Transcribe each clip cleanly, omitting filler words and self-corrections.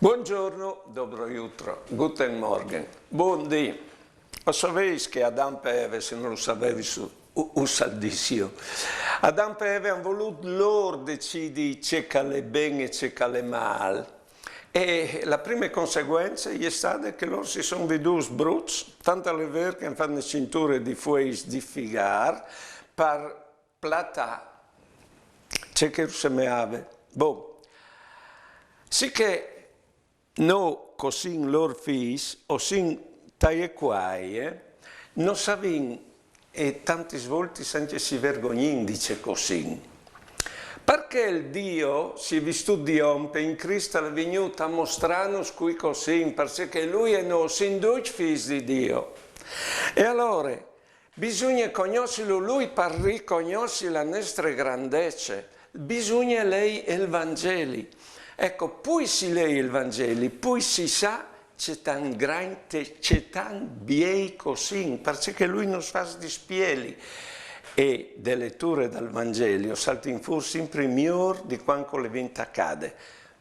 Buongiorno, dobro jutro, guten Morgen, buondì. O sapeis che Adam e Eve, se non lo sapevi, usa il dizio. Adam e Eve hanno voluto loro decidere c'è cale bene e c'è cale male. E la prima conseguenza è stata che loro si sono veduti brutti, tanto alle vere che fanno cinture di fuois di figar, per plata. C'è che semeave. Boh. Sì che no, così loro figli, o sin tai quai, non sapevano e tante volte anche si vergognano dice così. Perché il Dio si è visto di ompe in Cristo è venuto a mostrarnos qui così, perché Lui è noi, sin due figli di Dio. E allora, bisogna conoscerlo Lui per riconoscere la nostra grandezza, bisogna lei il Vangelo. Ecco, poi si legge il Vangelo, poi si sa c'è tan grande, c'è tan biei così, perché Lui non fa dispieli. E delle letture dal Vangelo saltano fuori sempre miglior di quanto le vinte accade.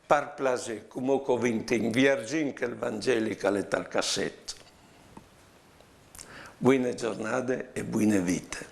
Per piacere, come ho vinto in Virgin che il Vangelo è tal cassetto. Buone giornate e buone vite.